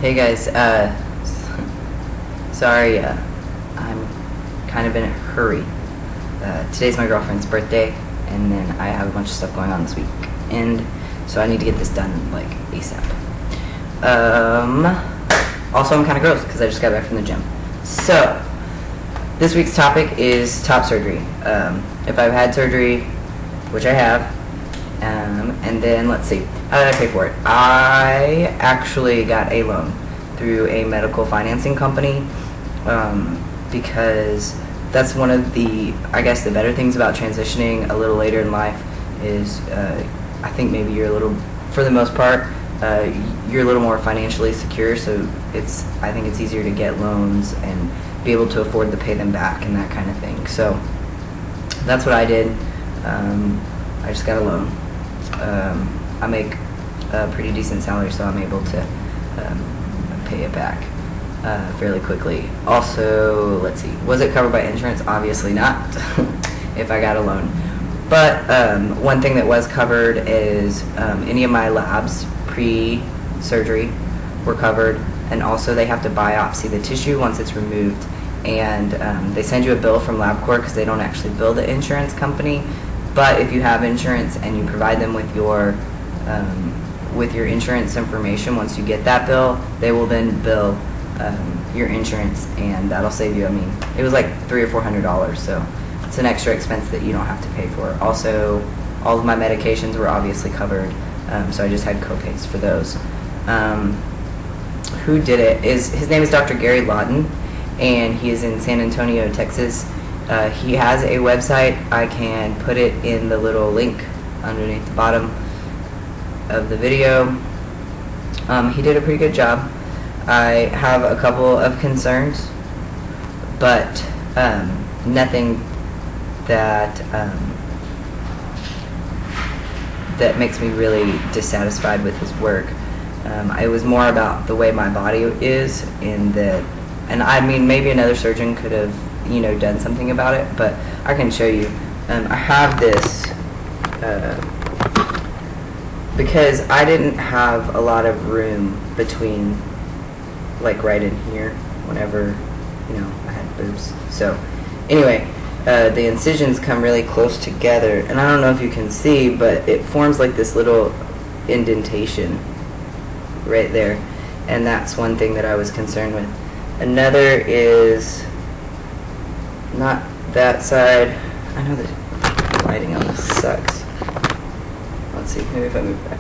Hey guys, sorry, I'm kind of in a hurry. Today's my girlfriend's birthday, and then I have a bunch of stuff going on this week, and so I need to get this done, like, ASAP. Also, I'm kind of gross, because I just got back from the gym. So, this week's topic is top surgery. If I've had surgery, which I have, and then, let's see, how did I pay for it? I actually got a loan through a medical financing company, because that's one of the, I guess, the better things about transitioning a little later in life is, I think maybe you're a little, for the most part, you're a little more financially secure, so I think it's easier to get loans and be able to afford to pay them back and that kind of thing. So that's what I did. I just got a loan. I make a pretty decent salary, so I'm able to pay it back fairly quickly. Also, let's see, was it covered by insurance? Obviously not, if I got a loan. But one thing that was covered is any of my labs pre-surgery were covered, and also they have to biopsy the tissue once it's removed, and they send you a bill from LabCorp because they don't actually bill the insurance company. But if you have insurance and you provide them with your insurance information, once you get that bill, they will then bill your insurance, and that'll save you, I mean, it was like $300 or $400, so it's an extra expense that you don't have to pay for. Also, all of my medications were obviously covered, so I just had co-pays for those. Who did it? His name is Dr. Gary Lawton, and he is in San Antonio, Texas. He has a website. I can put it in the little link underneath the bottom of the video. He did a pretty good job. I have a couple of concerns, but nothing that that makes me really dissatisfied with his work. It was more about the way my body is, and I mean, maybe another surgeon could have, done something about it, but I can show you. I have this because I didn't have a lot of room between, like, right in here whenever, I had boobs. So, anyway, the incisions come really close together, and I don't know if you can see, but it forms like this little indentation right there, and that's one thing that I was concerned with. Another is not that side. I know the lighting on this sucks. Let's see, maybe if I move back.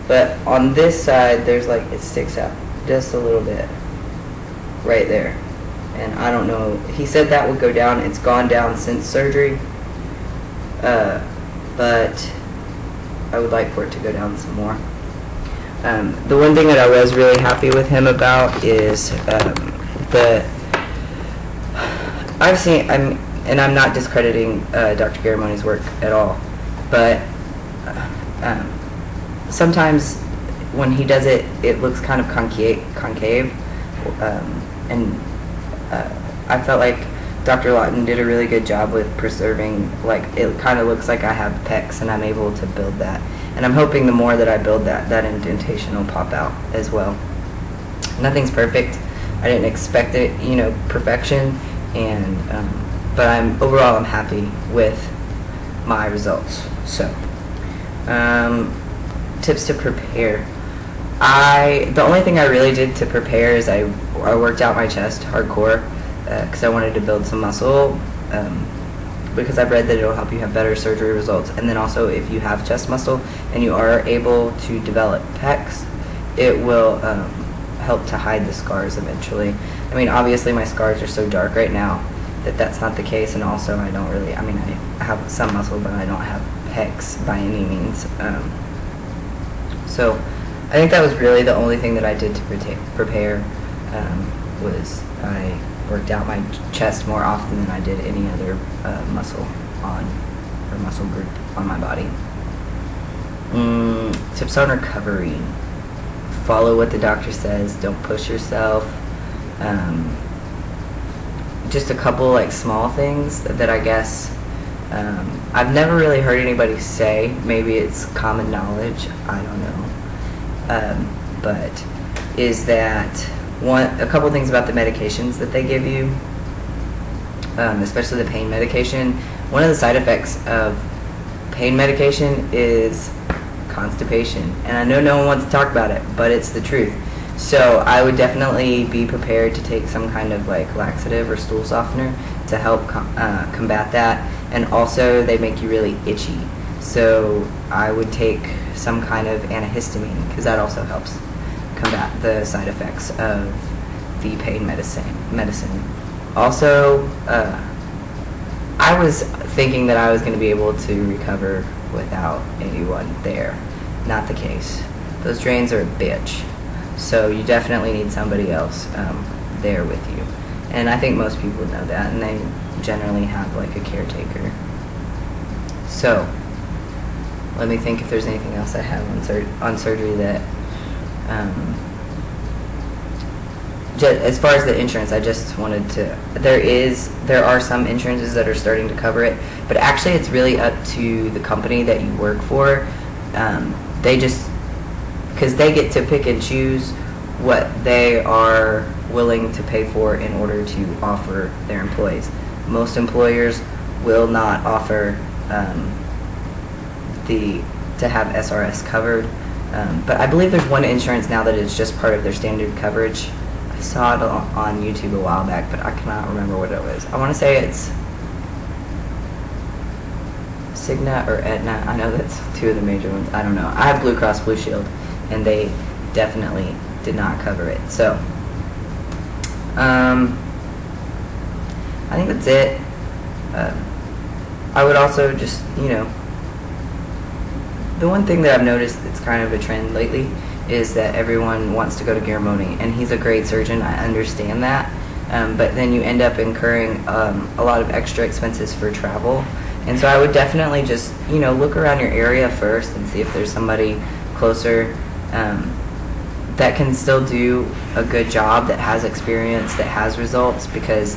But on this side, there's like, it sticks out just a little bit right there. And I don't know, he said that would go down. It's gone down since surgery. But I would like for it to go down some more. The one thing that I was really happy with him about is I've seen, and I'm not discrediting Dr. Garamoni's work at all, but sometimes when he does it, it looks kind of concave, and I felt like Dr. Lawton did a really good job with preserving, like, it kind of looks like I have pecs, and I'm able to build that. And I'm hoping the more that I build that indentation will pop out as well. Nothing's perfect. I didn't expect it, perfection, and but overall I'm happy with my results. So, tips to prepare. The only thing I really did to prepare is I worked out my chest hardcore because I wanted to build some muscle. Because I've read that it'll help you have better surgery results. And then also, if you have chest muscle and you are able to develop pecs, it will help to hide the scars eventually. I mean, obviously my scars are so dark right now that that's not the case, and also I don't really, I mean, I have some muscle, but I don't have pecs by any means. So I think that was really the only thing that I did to prepare, was I worked out my chest more often than I did any other muscle group on my body. Tips on recovery. Follow what the doctor says. Don't push yourself. Just a couple, like, small things that I guess I've never really heard anybody say. Maybe it's common knowledge. I don't know. But is that a couple things about the medications that they give you, especially the pain medication. One of the side effects of pain medication is constipation, and I know no one wants to talk about it, but it's the truth. So I would definitely be prepared to take some kind of like laxative or stool softener to help combat that. And also they make you really itchy, so I would take some kind of antihistamine, because that also helps combat the side effects of the pain medicine. Also, I was thinking that I was going to be able to recover without anyone there. Not the case. Those drains are a bitch. So you definitely need somebody else there with you. And I think most people know that, and they generally have like a caretaker. So, let me think if there's anything else I have on surgery that, as far as the insurance, I just wanted to, there are some insurances that are starting to cover it, but actually it's really up to the company that you work for. Because they get to pick and choose what they are willing to pay for in order to offer their employees. Most employers will not offer to have SRS covered, but I believe there's one insurance now that is just part of their standard coverage. I saw it on YouTube a while back, but I cannot remember what it was. I want to say it's Cigna or Aetna. I know that's two of the major ones. I don't know. I have Blue Cross Blue Shield, and they definitely did not cover it. So, I think that's it. I would also just, the one thing that I've noticed that's kind of a trend lately is that everyone wants to go to Garamoni, and he's a great surgeon. I understand that, but then you end up incurring a lot of extra expenses for travel. And so I would definitely just, look around your area first and see if there's somebody closer that can still do a good job, that has experience, that has results. Because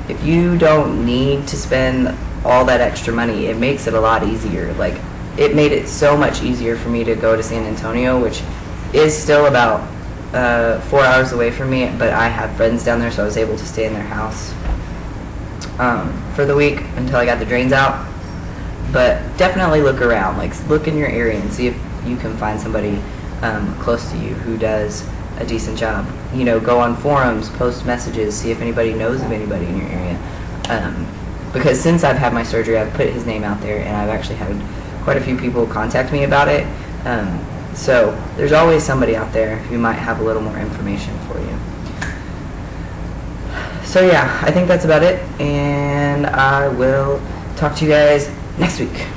if you don't need to spend all that extra money, it makes it a lot easier. Like, it made it so much easier for me to go to San Antonio, which is still about 4 hours away from me, but I have friends down there, so I was able to stay in their house for the week until I got the drains out. But definitely look around, like look in your area and see if you can find somebody close to you who does a decent job. Go on forums, post messages, see if anybody knows of anybody in your area. Because since I've had my surgery, I've put his name out there, and I've actually had quite a few people contact me about it. So there's always somebody out there who might have a little more information for you. So yeah, I think that's about it, and I will talk to you guys next week.